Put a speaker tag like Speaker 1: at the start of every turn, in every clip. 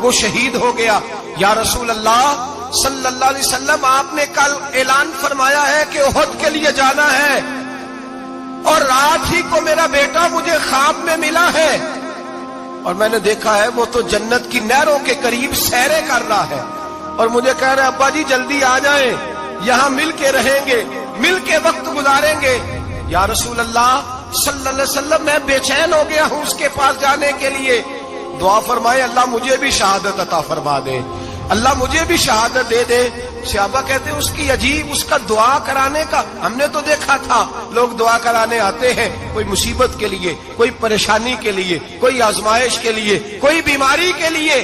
Speaker 1: وہ شہید ہو گیا۔ یا رسول اللہ صلی اللہ علیہ وسلم، آپ نے کل اعلان فرمایا ہے کہ احد کے لیے جانا ہے، اور رات ہی کو میرا بیٹا مجھے خواب میں ملا ہے، اور میں نے دیکھا ہے وہ تو جنت کی نہروں کے قریب سیریں کر رہا ہے، اور مجھے کہہ رہے ابا جی جلدی آ جائیں، یہاں مل کے رہیں گے، مل کے وقت گزاریں گے۔ یا رسول اللہ صلی اللہ علیہ وسلم، میں بے چین ہو گیا ہوں اس کے پاس جانے کے لیے، دعا فرمائے اللہ مجھے بھی شہادت عطا فرما دے، اللہ مجھے بھی شہادت دے دے۔ صحابہ کہتے ہیں اس کی عجیب، اس کا دعا کرانے کا، ہم نے تو دیکھا تھا لوگ دعا کرانے آتے ہیں کوئی مصیبت کے لیے، کوئی پریشانی کے لیے، کوئی آزمائش کے لیے، کوئی بیماری کے لیے۔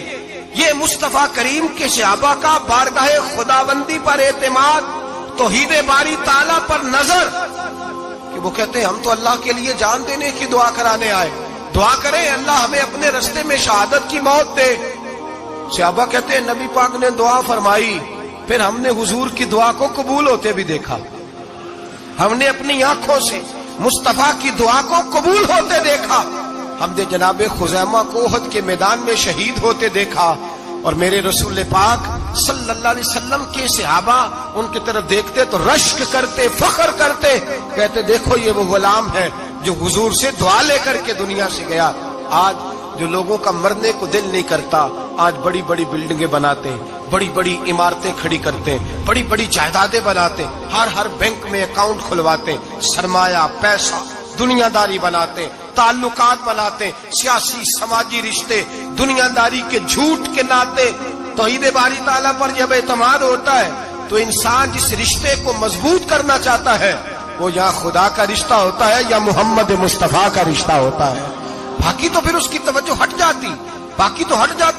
Speaker 1: یہ مصطفیٰ کریم کے صحابہ کا بارگاہ خداوندی پر اعتماد، توحید باری تعالیٰ پر نظر، کہ وہ کہتے ہیں ہم تو اللہ کے لیے جان دینے کی دعا کرانے آئے، دعا کریں اللہ ہمیں اپنے رستے میں شہادت کی موت دے۔ صحابہ کہتے ہیں نبی پاک نے دعا فرمائی، پھر ہم نے حضور کی دعا کو قبول ہوتے بھی دیکھا، ہم نے اپنی آنکھوں سے مصطفیٰ کی دعا کو قبول ہوتے دیکھا، ہم نے جناب خزیمہ کو احد کے میدان میں شہید ہوتے دیکھا، اور میرے رسول پاک صلی اللہ علیہ وسلم کے صحابہ ان کی طرف دیکھتے تو رشک کرتے، فخر کرتے، کہتے دیکھو یہ وہ غلام ہے جو حضور سے دعا لے کر کے دنیا سے گیا۔ آج جو لوگوں کا مرنے کو دل نہیں کرتا، آج بڑی بڑی بلڈنگیں بناتے ہیں، بڑی بڑی عمارتیں کھڑی کرتے ہیں، بڑی بڑی جائیدادیں بناتے ہیں، ہر بینک میں اکاؤنٹ کھلواتے ہیں، سرمایہ، پیسہ، دنیا داری بناتے ہیں، تعلقات بناتے ہیں، سیاسی سماجی رشتے، دنیا داری کے جھوٹ کے ناطے۔ توحید باری تعالیٰ پر جب اعتماد ہوتا ہے تو انسان جس رشتے کو مضبوط کرنا چاہتا ہے وہ یا خدا کا رشتہ ہوتا ہے یا محمد مصطفیٰ کا رشتہ ہوتا ہے، باقی تو پھر اس کی توجہ ہٹ جاتی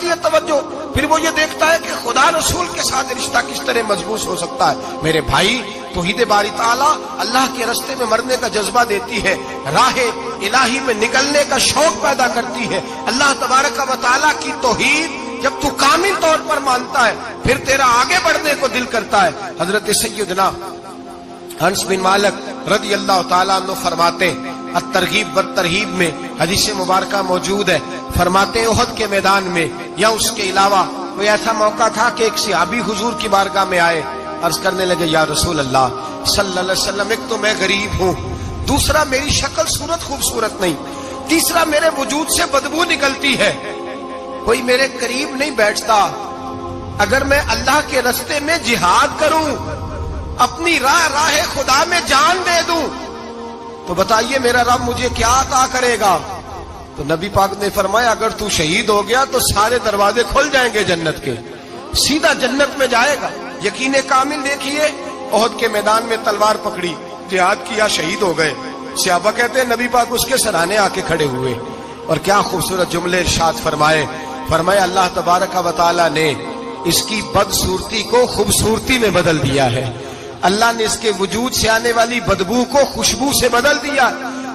Speaker 1: ہے توجہ، پھر وہ یہ دیکھتا ہے کہ خدا رسول کے ساتھ رشتہ کس طرح مضبوط ہو سکتا ہے۔ میرے بھائی، توحید باری تعالیٰ اللہ کے راستے میں مرنے کا جذبہ دیتی ہے، راہ الہی میں نکلنے کا شوق پیدا کرتی ہے۔ اللہ تبارک و تعالیٰ کی توحید جب تو کامل طور پر مانتا ہے پھر تیرا آگے بڑھنے کو دل کرتا ہے۔ حضرت سیدنا انس بن مالک رضی اللہ تعالیٰ عنہ فرماتے ہیں، الترغیب والترہیب میں حدیث مبارکہ موجود ہے، فرماتے ہیں احد کے میدان میں یا اس کے علاوہ کوئی ایسا موقع تھا کہ ایک صحابی حضور کی بارگاہ میں آئے، عرض کرنے لگے یا رسول اللہ صلی اللہ علیہ وسلم، ایک تو میں غریب ہوں، دوسرا میری شکل صورت خوبصورت نہیں، تیسرا میرے وجود سے بدبو نکلتی ہے، کوئی میرے قریب نہیں بیٹھتا، اگر میں اللہ کے راستے میں جہاد کروں، اپنی راہ خدا میں جان دے دوں، تو بتائیے میرا رب مجھے کیا عطا کرے گا؟ تو نبی پاک نے فرمایا اگر تو شہید ہو گیا تو سارے دروازے کھل جائیں گے جنت کے، سیدھا جنت میں جائے گا۔ یقین کامل دیکھیے، احد کے میدان میں تلوار پکڑی، جہاد کیا، شہید ہو گئے، صحابہ کہتے ہیں نبی پاک اس کے سرانے آ کے کھڑے ہوئے، اور کیا خوبصورت جملے ارشاد فرمائے اللہ تبارک و تعالیٰ نے اس کی بدصورتی کو خوبصورتی میں بدل دیا ہے، اللہ نے اس کے وجود سے آنے والی بدبو کو خوشبو سے بدل دیا،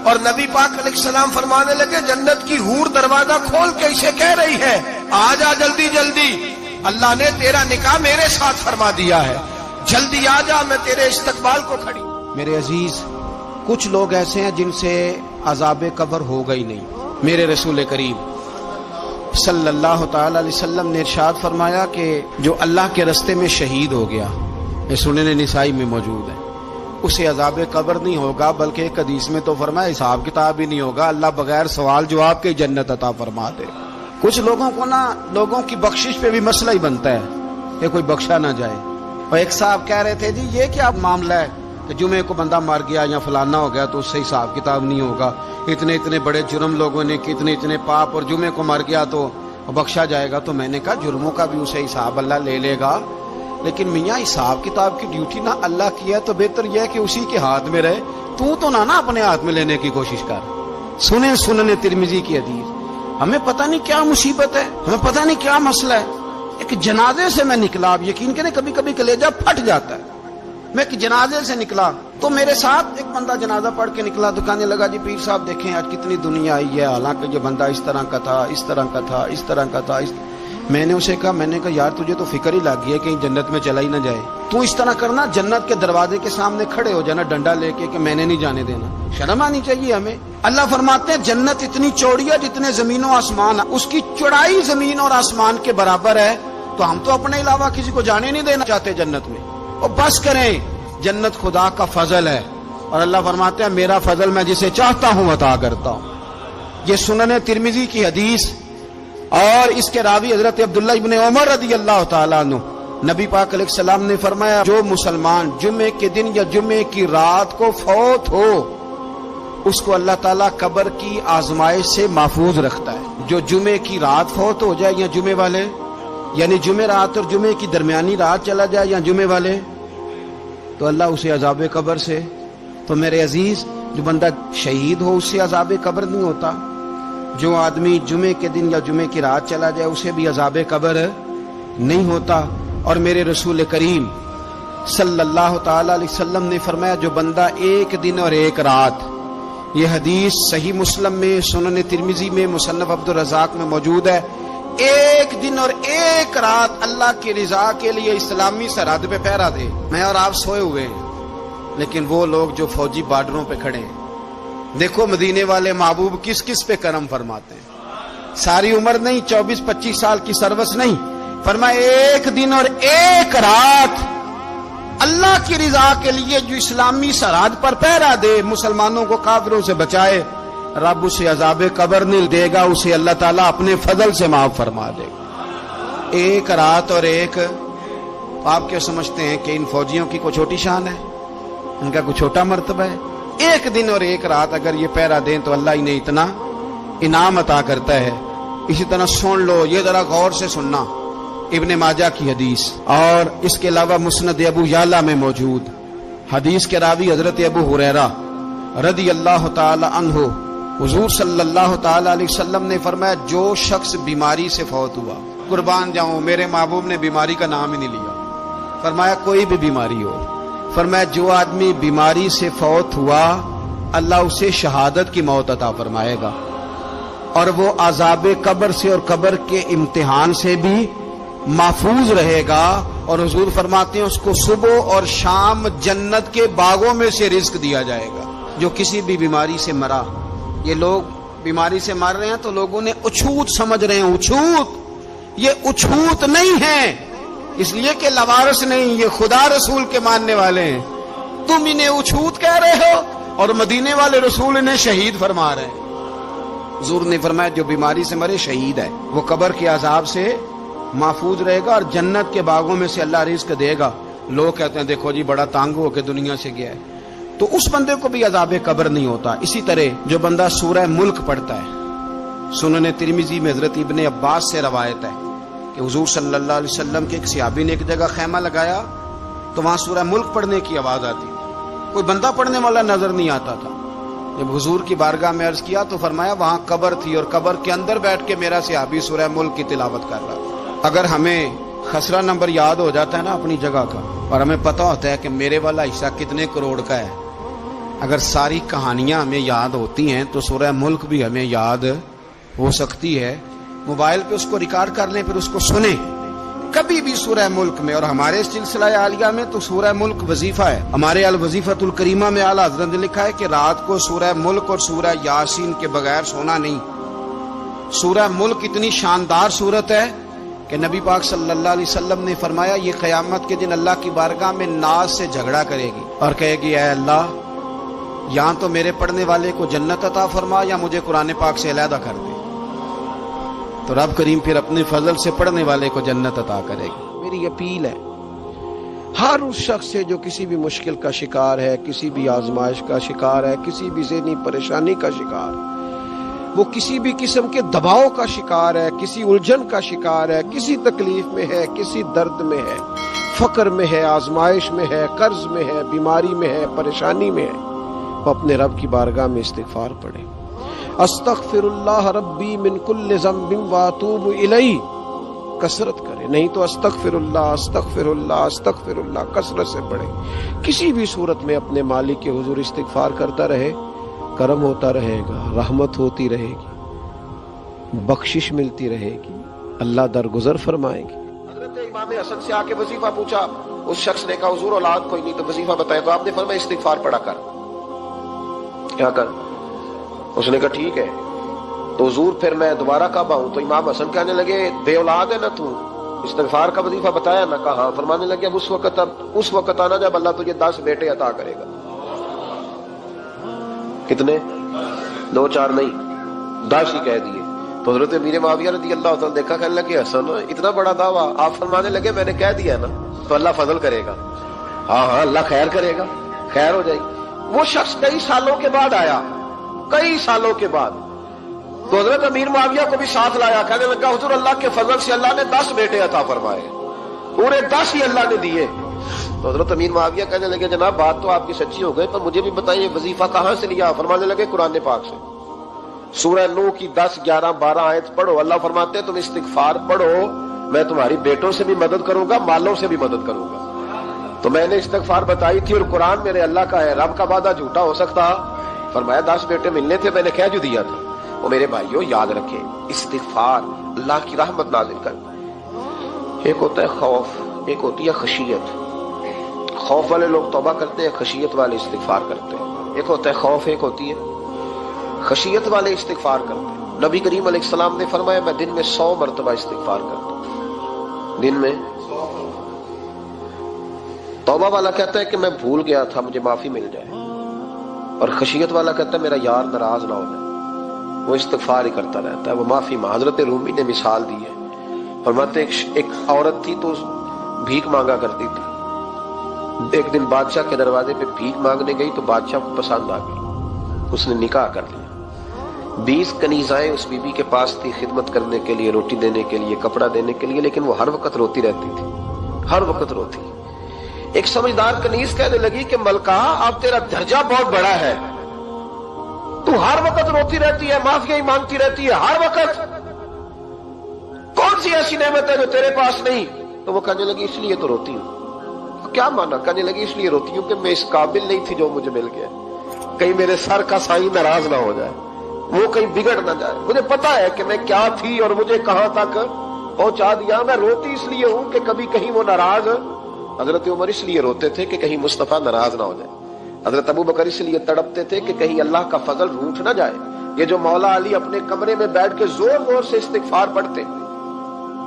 Speaker 1: اور نبی پاک علیہ السلام فرمانے لگے جنت کی حور دروازہ کھول کے اسے کہہ رہی ہے آ جا جلدی جلدی، اللہ نے تیرا نکاح میرے ساتھ فرما دیا ہے، جلدی آ جا، میں تیرے استقبال کو کھڑی۔
Speaker 2: میرے عزیز، کچھ لوگ ایسے ہیں جن سے عذاب قبر ہوگا ہی نہیں۔ میرے رسول کریم صلی اللہ تعالی علیہ وسلم نے ارشاد فرمایا کہ جو اللہ کے راستے میں شہید ہو گیا، یہ سنن نسائی میں موجود ہے، اسے عذاب قبر نہیں ہوگا، بلکہ ایک حدیث میں تو فرمایا حساب کتاب ہی نہیں ہوگا، اللہ بغیر سوال جواب کے جنت عطا فرما دے۔ کچھ لوگوں کو لوگوں کی بخشش پہ بھی مسئلہ ہی بنتا ہے کہ کوئی بخشا نہ جائے۔ اور ایک صاحب کہہ رہے تھے جی یہ کیا معاملہ ہے کہ جمعے کو بندہ مر گیا یا فلانا ہو گیا تو اس سے حساب کتاب نہیں ہوگا، اتنے بڑے جرم لوگوں نے اتنے پاپ، اور جمعے کو مر گیا تو بخشا جائے گا۔ تو میں نے کہا جرموں کا بھی اسے حساب اللہ لے لے گا، لیکن میاں حساب کتاب کی ڈیوٹی نہ اللہ کی ہے، تو بہتر یہ ہے کہ اسی کے ہاتھ میں رہے، تو نہ اپنے ہاتھ میں لینے کی کوشش کر۔ سنن ترمذی کی حدیث، ہمیں پتہ نہیں کیا مصیبت ہے، ہمیں پتہ نہیں کیا مسئلہ ہے۔ ایک جنازے سے میں نکلا، آپ یقین کریں کبھی کبھی کلیجہ پھٹ جاتا ہے، میں ایک جنازے سے نکلا تو میرے ساتھ ایک بندہ جنازہ پڑھ کے نکلا، تو کہنے لگا جی پیر صاحب دیکھیں آج کتنی دنیا آئی ہے، حالانکہ یہ بندہ اس طرح کا تھا، اس طرح کا تھا، اس طرح کا تھا۔ میں نے اسے کہا یار تجھے تو فکر ہی لگ گئی ہے کہیں جنت میں چلا ہی نہ جائے. تو اس طرح کرنا, جنت کے دروازے کے سامنے کھڑے ہو جانا ڈنڈا لے کے کہ میں نے نہیں جانے دینا. شرم آنی چاہیے ہمیں. اللہ فرماتے ہیں جنت اتنی چوڑی ہے جتنے زمین و آسمان, اس کی چوڑائی زمین اور آسمان کے برابر ہے. تو ہم تو اپنے علاوہ کسی کو جانے نہیں دینا چاہتے جنت میں. اور بس کریں, جنت خدا کا فضل ہے, اور اللہ فرماتے ہیں میرا فضل میں جسے چاہتا ہوں عطا کرتا ہوں. یہ سنن ترمذی کی حدیث, اور اس کے راوی حضرت عبداللہ ابن عمر رضی اللہ تعالیٰ عنہ. نبی پاک علیہ السلام نے فرمایا جو مسلمان جمعے کے دن یا جمعے کی رات کو فوت ہو اس کو اللہ تعالیٰ قبر کی آزمائش سے محفوظ رکھتا ہے. جو جمعے کی رات فوت ہو جائے یا جمعے والے, یعنی جمعے رات اور جمعے کی درمیانی رات چلا جائے یا جمعے والے, تو اللہ اسے عذاب قبر سے. تو میرے عزیز, جو بندہ شہید ہو اس سے عذاب قبر نہیں ہوتا. جو آدمی جمعے کے دن یا جمعے کی رات چلا جائے اسے بھی عذاب قبر نہیں ہوتا. اور میرے رسول کریم صلی اللہ تعالی علیہ وسلم نے فرمایا جو بندہ ایک دن اور ایک رات, یہ حدیث صحیح مسلم میں, سنن ترمذی میں, مصنف عبد الرزاق میں موجود ہے, ایک دن اور ایک رات اللہ کی رضا کے لیے اسلامی سرحد پہ پہرا دے. میں اور آپ سوئے ہوئے ہیں, لیکن وہ لوگ جو فوجی بارڈروں پہ کھڑے ہیں, دیکھو مدینے والے محبوب کس کس پہ کرم فرماتے ہیں. ساری عمر نہیں, 24-25 سال کی سروس نہیں, فرمایا ایک دن اور ایک رات اللہ کی رضا کے لیے جو اسلامی سرحد پر پہرا دے, مسلمانوں کو کافروں سے بچائے, رب اسے عذاب قبر نہیں دے گا, اسے اللہ تعالیٰ اپنے فضل سے معاف فرما دے گا. ایک رات اور ایک. آپ کیا سمجھتے ہیں کہ ان فوجیوں کی کوئی چھوٹی شان ہے, ان کا کوئی چھوٹا مرتبہ ہے؟ ایک دن اور ایک رات اگر یہ پہرا دیں تو اللہ انہیں اتنا انعام عطا کرتا ہے. اسی طرح سن لو, یہ ذرا غور سے سننا, ابن ماجہ کی حدیث, اور اس کے علاوہ مسند ابو یعلا میں موجود حدیث کے راوی حضرت ابو ہریرہ رضی اللہ تعالی عنہ, حضور صلی اللہ تعالی علیہ وسلم نے فرمایا جو شخص بیماری سے فوت ہوا, قربان جاؤں میرے محبوب نے بیماری کا نام ہی نہیں لیا, فرمایا کوئی بھی بیماری ہو, فرمایا جو آدمی بیماری سے فوت ہوا اللہ اسے شہادت کی موت عطا فرمائے گا, اور وہ عذاب قبر سے اور قبر کے امتحان سے بھی محفوظ رہے گا. اور حضور فرماتے ہیں اس کو صبح اور شام جنت کے باغوں میں سے رزق دیا جائے گا. جو کسی بھی بیماری سے مرا, یہ لوگ بیماری سے مر رہے ہیں تو لوگوں نے اچھوت سمجھ رہے ہیں, اچھوت, یہ اچھوت نہیں ہے, اس لیے کہ لوارث نہیں, یہ خدا رسول کے ماننے والے ہیں. تم انہیں اچھوت کہہ رہے ہو اور مدینے والے رسول انہیں شہید فرما رہے ہیں. حضور نے فرمایا جو بیماری سے مرے شہید ہے, وہ قبر کے عذاب سے محفوظ رہے گا اور جنت کے باغوں میں سے اللہ رزق دے گا. لوگ کہتے ہیں دیکھو جی بڑا تانگ ہو کے دنیا سے گیا ہے, تو اس بندے کو بھی عذاب قبر نہیں ہوتا. اسی طرح جو بندہ سورہ ملک پڑھتا ہے, سنن ترمذی میں حضرت ابن عباس سے روایت ہے کہ حضور صلی اللہ علیہ وسلم کے ایک صحابی نے ایک جگہ خیمہ لگایا تو وہاں سورہ ملک پڑھنے کی آواز آتی تھی, کوئی بندہ پڑھنے والا نظر نہیں آتا تھا. جب حضور کی بارگاہ میں عرض کیا تو فرمایا وہاں قبر تھی اور قبر کے اندر بیٹھ کے میرا صحابی سورہ ملک کی تلاوت کر رہا تھا. اگر ہمیں خسرہ نمبر یاد ہو جاتا ہے نا اپنی جگہ کا, اور ہمیں پتہ ہوتا ہے کہ میرے والا حصہ کتنے کروڑ کا ہے, اگر ساری کہانیاں ہمیں یاد ہوتی ہیں تو سورہ ملک بھی ہمیں یاد ہو سکتی ہے. موبائل پہ اس کو ریکارڈ کر لیں, پھر اس کو سنیں کبھی بھی سورہ ملک میں. اور ہمارے سلسلہ عالیہ میں تو سورہ ملک وظیفہ ہے. ہمارے الوظیفۃ الکریمہ میں اعلیٰ حضرت نے لکھا ہے کہ رات کو سورہ ملک اور سورہ یاسین کے بغیر سونا نہیں. سورہ ملک اتنی شاندار سورت ہے کہ نبی پاک صلی اللہ علیہ وسلم نے فرمایا یہ قیامت کے دن اللہ کی بارگاہ میں ناز سے جھگڑا کرے گی اور کہے گی اے اللہ یہاں تو میرے پڑھنے والے کو جنت عطا فرما یا مجھے قرآن پاک سے علیحدہ کر دے. تو رب کریم پھر اپنے فضل سے پڑھنے والے کو جنت عطا کرے گی. میری اپیل ہے ہر اس شخص سے جو کسی بھی مشکل کا شکار ہے, کسی بھی آزمائش کا شکار ہے, کسی بھی ذہنی پریشانی کا شکار ہے, وہ کسی بھی قسم کے دباؤ کا شکار ہے, کسی الجھن کا شکار ہے, کسی تکلیف میں ہے, کسی درد میں ہے, فقر میں ہے, آزمائش میں ہے, قرض میں ہے, بیماری میں ہے, پریشانی میں ہے, وہ اپنے رب کی بارگاہ میں استغفار پڑھے. استغفر اللہ ربی من کل ذنب واتوب الیہ کثرت کرے, نہیں تو استغفر اللہ استغفر اللہ استغفر اللہ کثرت سے پڑھے. کسی بھی صورت میں اپنے مالک کے حضور استغفار کرتا رہے, کرم ہوتا رہے گا, رحمت ہوتی رہے گی, بخشش ملتی رہے گی, اللہ درگزر فرمائے گی۔
Speaker 1: حضرت امام حسن سے آ کے وظیفہ پوچھا، اس شخص نے کہا حضور اولاد کوئی نہیں تو وظیفہ بتائے، تو آپ نے فرمایا استغفار پڑھا کر۔ کیا کر؟ اس نے کہا ٹھیک ہے۔ تو حضور پھر میں دوبارہ کب آؤں؟ تو امام حسن کہنے لگے بے اولاد ہے نا تو، استغفار کا وظیفہ بتایا نا؟ کہا ہاں۔ فرمانے لگے اب اس وقت آنا جب اللہ تجھے 10 بیٹے عطا کرے گا۔ کتنے؟ 2 4 نہیں، 10 ہی کہہ دیے۔ تو حضرت امیر معاویہ رضی اللہ تعالیٰ دیکھا، کہنے لگے حسن اتنا بڑا دعویٰ؟ آپ فرمانے لگے میں نے کہہ دیا نا تو اللہ فضل کرے گا۔ ہاں ہاں اللہ خیر کرے گا، خیر ہو جائے گی۔ وہ شخص کئی سالوں کے بعد آیا، کئی سالوں کے بعد، تو حضرت امیر معاویہ کو بھی ساتھ لایا، کہنے لگا حضور اللہ کے فضل سے اللہ نے 10 بیٹے عطا فرمائے، پورے 10 ہی اللہ نے دیے۔ تو حضرت امیر معاویہ کہنے لگے جناب بات تو آپ کی سچی ہو گئی، پر مجھے بھی بتائیے وظیفہ کہاں سے لیا؟ فرمانے لگے قرآن پاک سے، سورہ نوح کی 10 11 12 آیت پڑھو۔ اللہ فرماتے ہیں تم استغفار پڑھو، میں تمہاری بیٹوں سے بھی مدد کروں گا، مالوں سے بھی مدد کروں گا۔ تو میں نے استغفار بتائی تھی اور قرآن میرے اللہ کا ہے، رب کا وعدہ جھوٹا ہو سکتا؟ فرمایا 10 بیٹے ملنے تھے، میں نے کہہ جو دیا تھا۔ وہ میرے بھائیوں یاد رکھیں، استغفار اللہ کی رحمت نازل کر۔ ایک ہوتا ہے خوف، ایک ہوتی ہے خشیت۔ خوف والے لوگ توبہ کرتے ہیں، خشیت والے استغفار کرتے ہیں۔ ایک ہوتا ہے خوف، ایک ہوتی ہے خشیت والے استغفار کرتے ہیں۔ نبی کریم علیہ السلام نے فرمایا میں دن میں 100 مرتبہ استغفار کرتا ہوں، دن میں۔ توبہ والا کہتا ہے کہ میں بھول گیا تھا، مجھے معافی مل جائے، اور خشیت والا کہتا ہے میرا یار ناراض نہ ہو جائے، وہ استغفار ہی کرتا رہتا ہے، وہ معافی مانگ۔ حضرت رومی نے مثال دی ہے، فرماتے ایک عورت تھی تو بھیک مانگا کرتی تھی، ایک دن بادشاہ کے دروازے پہ بھیک مانگنے گئی تو بادشاہ کو پسند آ گئی، اس نے نکاح کر لیا۔ 20 کنیزائیں اس بی بی کے پاس تھی خدمت کرنے کے لیے، روٹی دینے کے لیے، کپڑا دینے کے لیے، لیکن وہ ہر وقت روتی رہتی تھی، ہر وقت روتی۔ ایک سمجھدار کنیز کہنے لگی کہ ملکہ اب تیرا درجہ بہت بڑا ہے، تو ہر وقت روتی رہتی ہے، معافی ہی مانگتی رہتی ہے ہر وقت، کون سی ایسی نعمت ہے جو تیرے پاس نہیں؟ تو وہ کہنے لگی اس لیے تو روتی ہوں۔ کیا مانا؟ کہنے لگی اس لیے روتی ہوں کہ میں اس قابل نہیں تھی جو مجھے مل گیا، کہیں میرے سر کا سائیں ناراض نہ ہو جائے، وہ کہیں بگڑ نہ جائے، مجھے پتا ہے کہ میں کیا تھی اور مجھے کہاں تک پہنچا دیا، میں روتی اس لیے ہوں کہ کبھی کہیں وہ ناراض۔ حضرت عمر اس لیے روتے تھے کہ کہیں مصطفیٰ ناراض نہ ہو جائے، حضرت ابو بکر اس لیے تڑپتے تھے کہ کہیں اللہ کا فضل روٹ نہ جائے۔ یہ جو مولا علی اپنے کمرے میں بیٹھ کے زور زور سے استغفار پڑھتے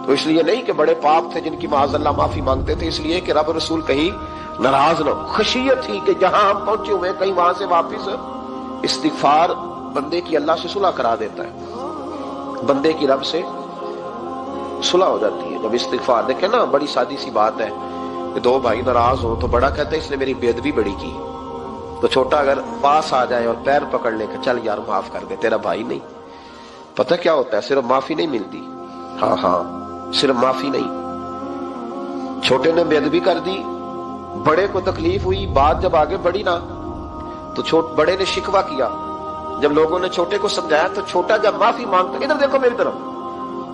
Speaker 1: تو اس لیے نہیں کہ بڑے پاپ تھے جن کی معاذ اللہ معافی مانگتے تھے، اس لیے کہ رب رسول کہیں ناراض نہ ہو۔ خشیت تھی کہ جہاں ہم پہنچے ہوئے کہیں وہاں سے واپس۔ استغفار بندے کی اللہ سے صلح کرا دیتا ہے، بندے کی رب سے صلح ہو جاتی ہے جب استغفار۔ دیکھیں نا بڑی سادی سی بات ہے کہ 2 بھائی ناراض ہو تو بڑا کہتا ہے اس نے میری بے ادبی بڑی کی، تو چھوٹا اگر پاس آ جائے اور پیر پکڑ لے کہ چل یار معاف کر دے، تیرا بھائی نہیں۔ پتہ کیا ہوتا ہے؟ صرف معافی نہیں ملتی، ہاں صرف معافی نہیں، چھوٹے نے بے ادبی کر دی، بڑے کو تکلیف ہوئی، بات جب آگے بڑھی نا تو بڑے نے شکوہ کیا، جب لوگوں نے چھوٹے کو سمجھایا تو چھوٹا جب معافی مانگتا ہے، ادھر دیکھو میری طرف،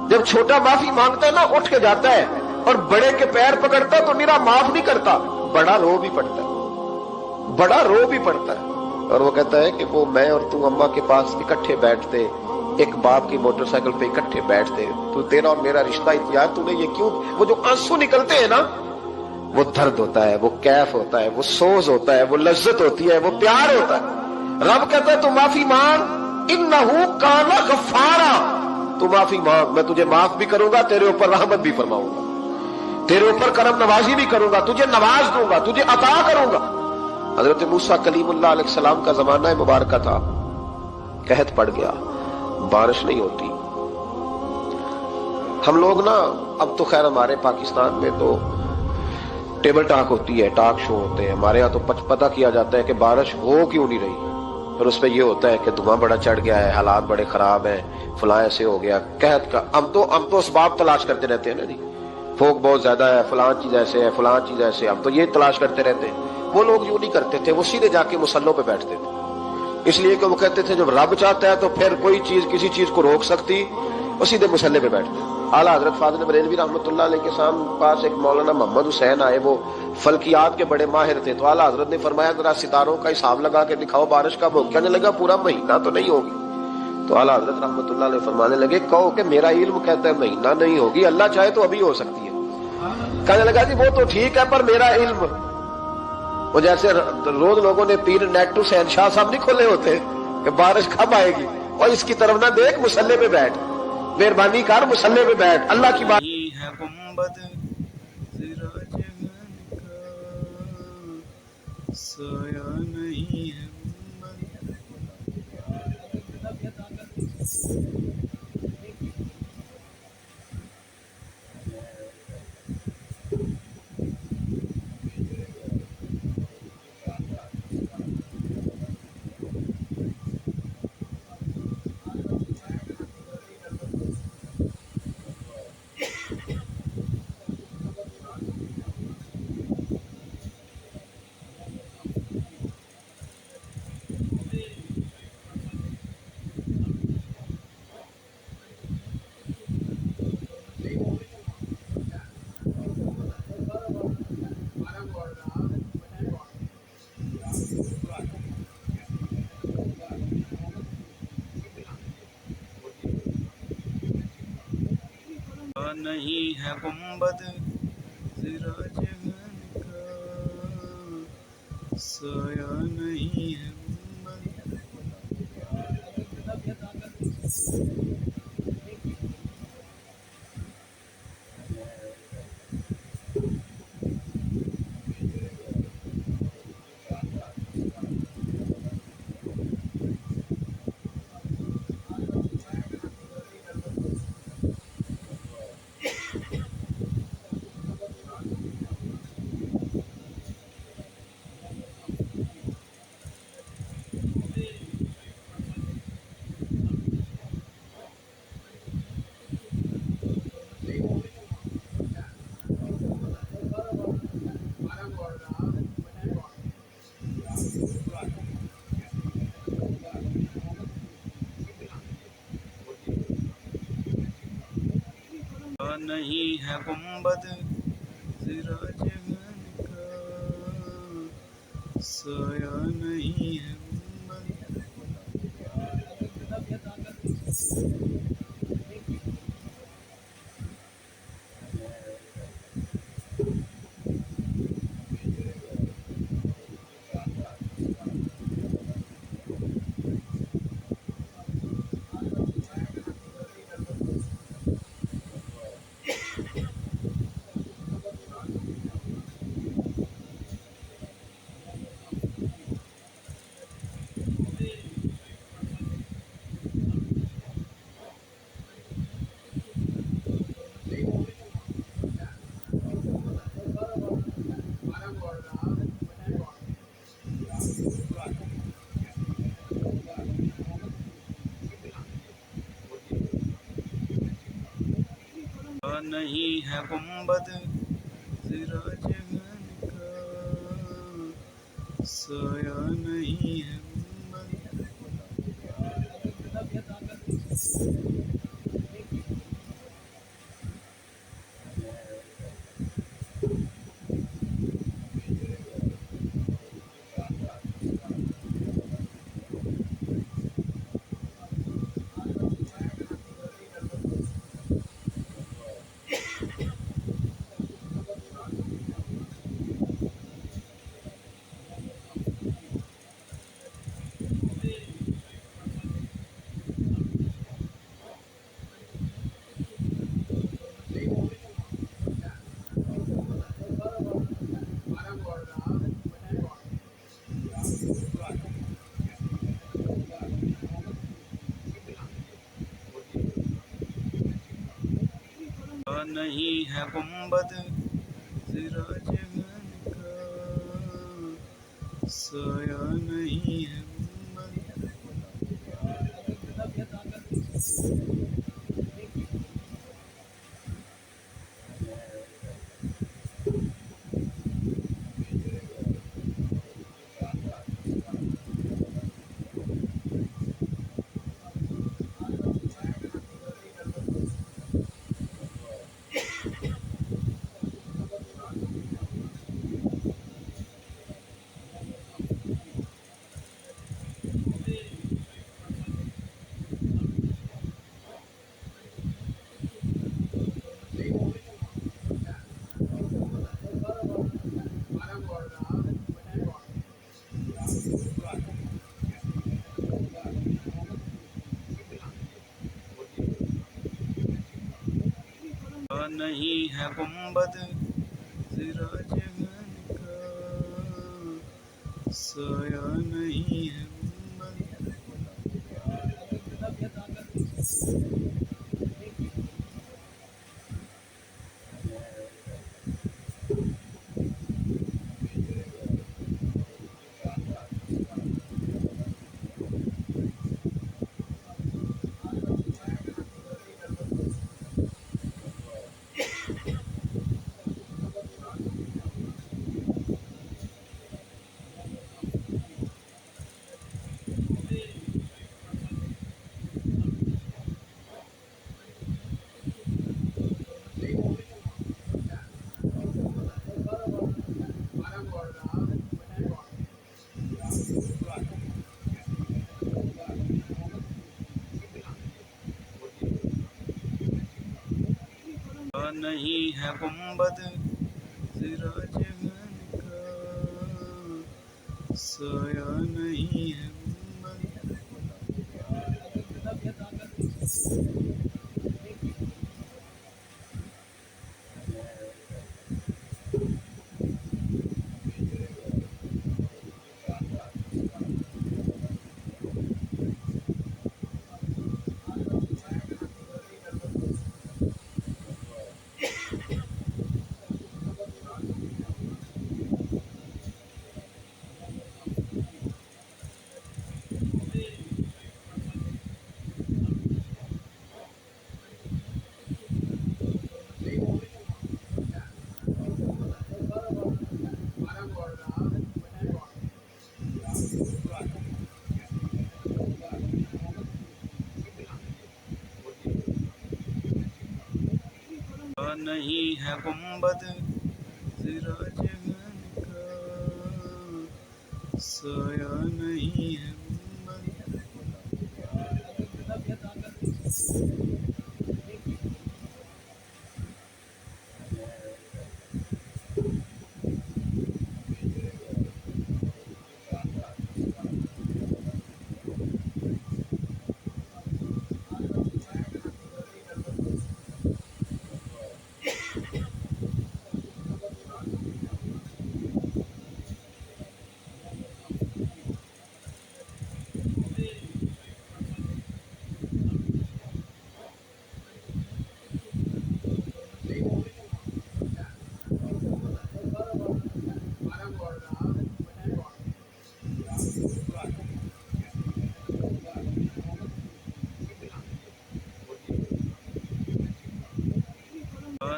Speaker 1: جب چھوٹا معافی مانگتا ہے نا اٹھ کے جاتا ہے اور بڑے کے پیر پکڑتا ہے تو میرا معاف نہیں کرتا، بڑا رو بھی پڑتا ہے، بڑا رو بھی پڑتا ہے، اور وہ کہتا ہے کہ وہ میں اور تو اماں کے پاس اکٹھے بیٹھتے، ایک باپ کی موٹر سائیکل پہ اکٹھے بیٹھتے، تو تیرا اور میرا رشتہ یار تو نے یہ کیوں؟ وہ جو آنسو نکلتے ہیں نا وہ درد ہوتا ہے، وہ کیف ہوتا ہے، وہ سوز ہوتا ہے، وہ لذت ہوتی ہے، وہ پیار ہوتا ہے۔ رب کہتا ہے تو معافی مانگ، انہو کان غفارا، تو معافی مانگ، میں تجھے معاف بھی کروں گا، تیرے اوپر رحمت بھی فرماؤں گا، تیرے اوپر کرم نوازی بھی کروں گا، تجھے نواز دوں گا، تجھے عطا کروں گا۔ حضرت موسیٰ کلیم اللہ علیہ السلام کا زمانہ مبارکہ تھا، قحط پڑ گیا، بارش نہیں ہوتی۔ ہم لوگ نا اب تو خیر ہمارے پاکستان میں تو ٹیبل ٹاک ہوتی ہے، ٹاک شو ہوتے ہیں، ہمارے ہاں تو پتہ کیا جاتا ہے کہ بارش ہو کیوں نہیں رہی، اور اس پہ یہ ہوتا ہے کہ دھواں بڑا چڑھ گیا ہے، حالات بڑے خراب ہیں، فلاں ایسے ہو گیا قحط کا۔ ہم تو اسباب تلاش کرتے رہتے ہیں نا جی، پھوک بہت زیادہ ہے، فلاں چیز ایسے ہے، فلاں چیز ایسے، ہم تو یہ تلاش کرتے رہتے ہیں۔ وہ لوگ یوں نہیں کرتے تھے، وہ سیدھے جا کے مسلوں پہ بیٹھتے تھے، اس لیے کہ وہ کہتے تھے جب رب چاہتا ہے تو پھر کوئی چیز کسی چیز کو روک سکتی، وہ سیدھے مسلے پہ بیٹھتے۔ اعلیٰ حضرت فاضل بریلوی رحمۃ اللہ علیہ کے پاس ایک مولانا محمد حسین آئے، وہ فلکیات کے بڑے ماہر تھے، تو اعلیٰ حضرت نے فرمایا ذرا ستاروں کا حساب لگا کے دکھاؤ بارش کب ہوگی؟ کہنے لگا پورا مہینہ تو نہیں ہوگی۔ تو اعلیٰ حضرت رحمۃ اللہ علیہ فرمانے لگے کہو کہ میرا علم کہتا ہے مہینہ نہیں ہوگی، اللہ چاہے تو ابھی ہو سکتی ہے۔ کہنے لگا جی وہ تو ٹھیک ہے پر میرا علم، وہ جیسے روز لوگوں نے پیر نیٹ ٹو شہنشاہ صاحب نہیں کھولے ہوتے کہ بارش کب آئے گی، اور اس کی طرف نہ دیکھ، مسلح پہ بیٹھ، مہربانی کر مسلح پہ بیٹھ، اللہ کی بات
Speaker 3: ہے گنبد تیرا جہان کا سایہ نہیں ہے گنبد۔ نہیں ہے گنبد تیرا جہان کا سایہ نہیں ہے گنبد۔ نہیں ہے گنبد تیرا جہان کا سایہ نہیں ہے گنبد۔ نہیں ہے گنبد تیرا جہان کا سایہ نہیں ہے گنبد۔ نہیں ہے گنبد تیرا جہان کا سایہ نہیں ہے گنبد۔ نہیں ہے گنبد ذرا جہان کا، سایہ نہیں ہے گنبد. نہیں ہے گنبد ذرا جہان کا، سایہ نہیں ہے گنبد. نہیں ہے گنبد ذرا جہان کا، سایہ نہیں ہے گنبد.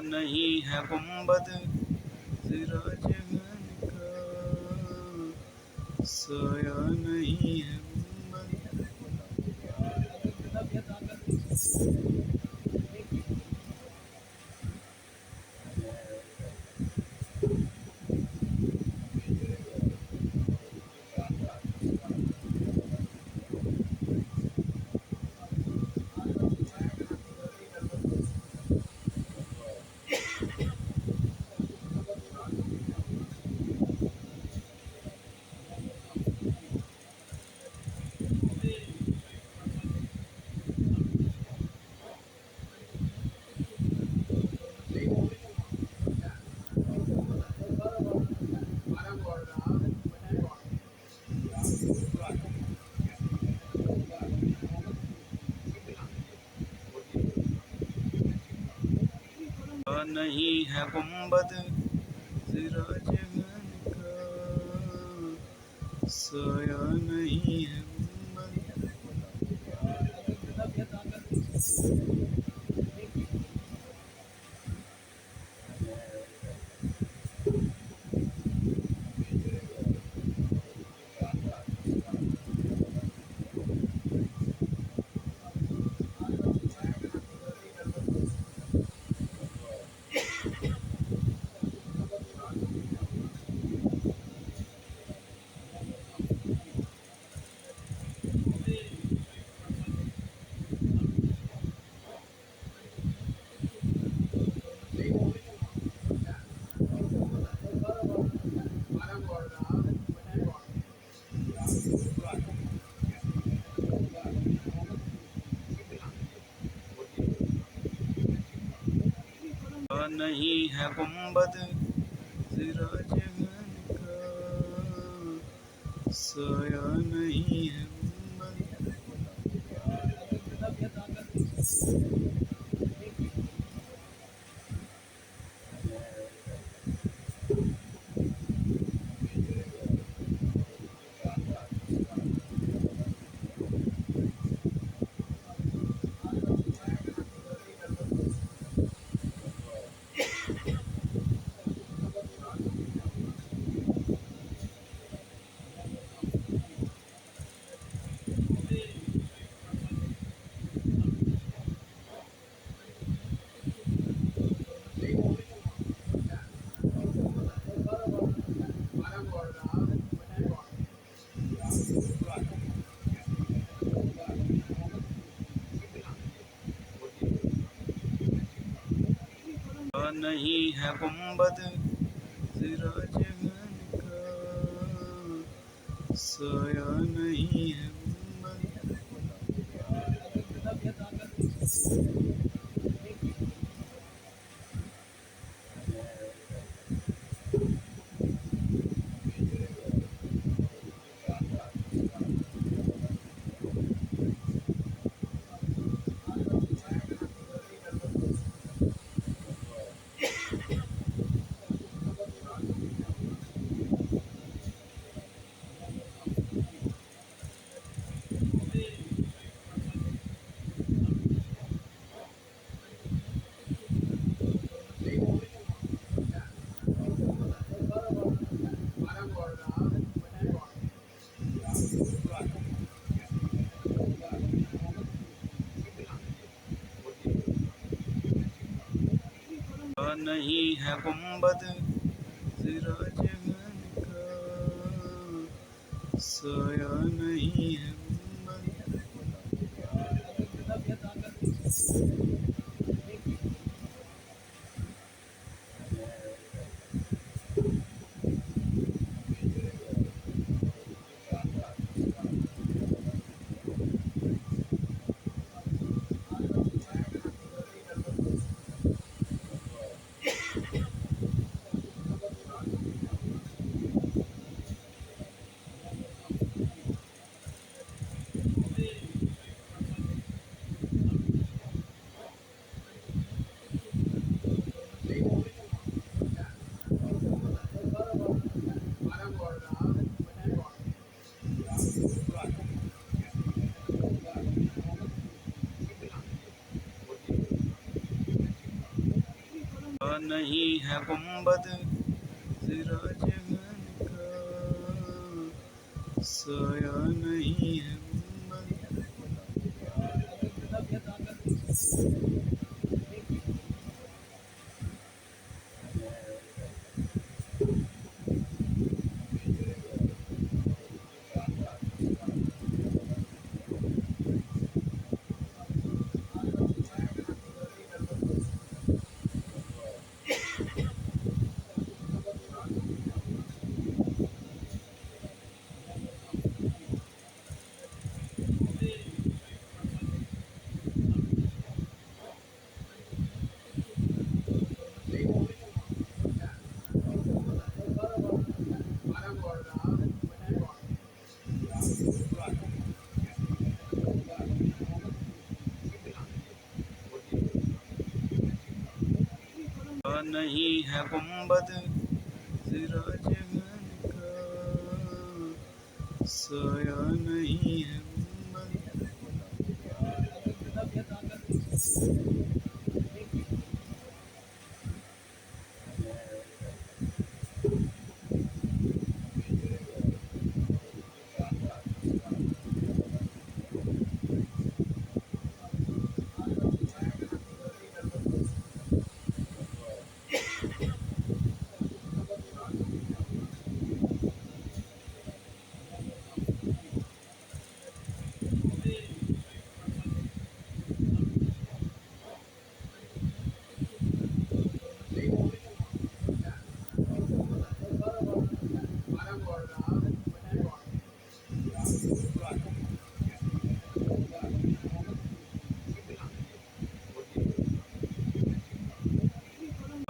Speaker 3: نہیں ہے گنبد ذرا جہان کا، سایہ نہیں ہے گنبد. نہیں ہے گنبد ذرا جہان کا، سایہ نہیں ہے گنبد. نہیں ہے گنبد ذرا جہان کا، سایہ نہیں ہے گنبد. نہیں ہے گنبد ذرا جہان کا، سایہ نہیں ہے گنبد. نہیں ہے گنبد ذرا جہان کا، سایہ نہیں ہے گنبد. نہیں ہے گنبد ذرا جہان کا، سایہ نہیں ہے گنبد. نہیں ہے گنبد ذرا جہان کا، سایہ نہیں ہے گنبد.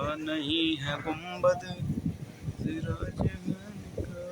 Speaker 3: نہیں ہے گنبد سراج گھن کا،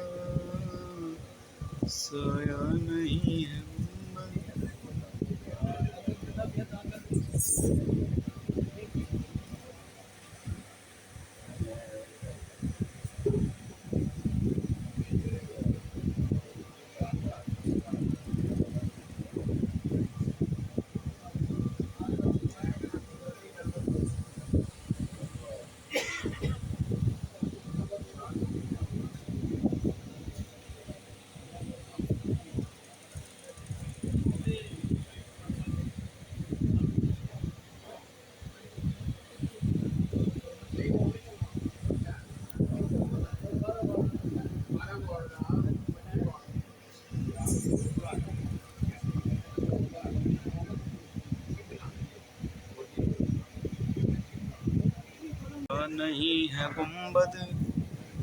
Speaker 3: سایہ نہیں ہے گنبد. نہیں ہے گنبد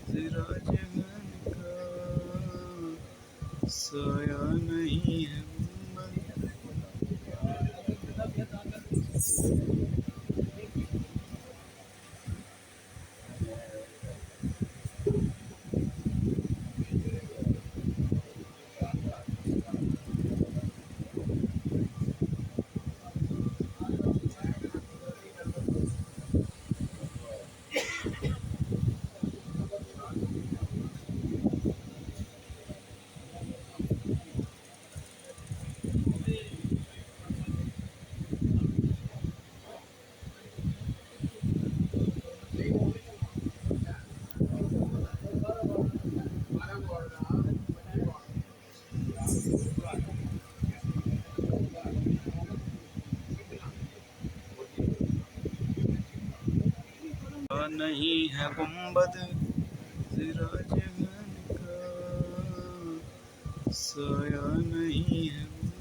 Speaker 3: سراج گھن کا، سایہ نہیں ہے گنبد. نہیں ہے گنبد سراج گھن کا، سایہ نہیں ہے گنبد.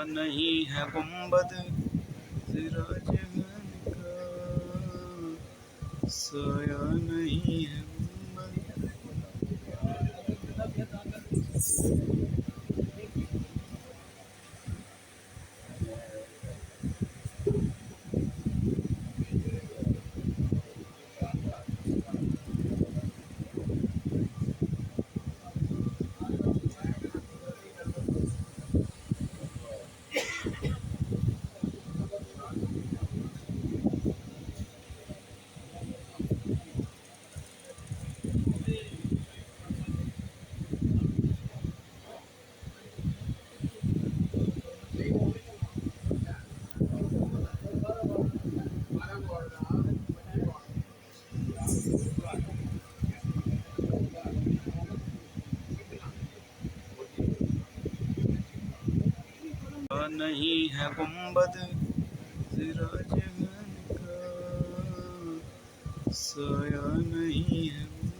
Speaker 3: نہیں ہے گنبد سراج گھن کا، سایہ نہیں ہے گنبد. نہیں ہے گنبد سراج گھن کا، سایہ نہیں ہے گنبد.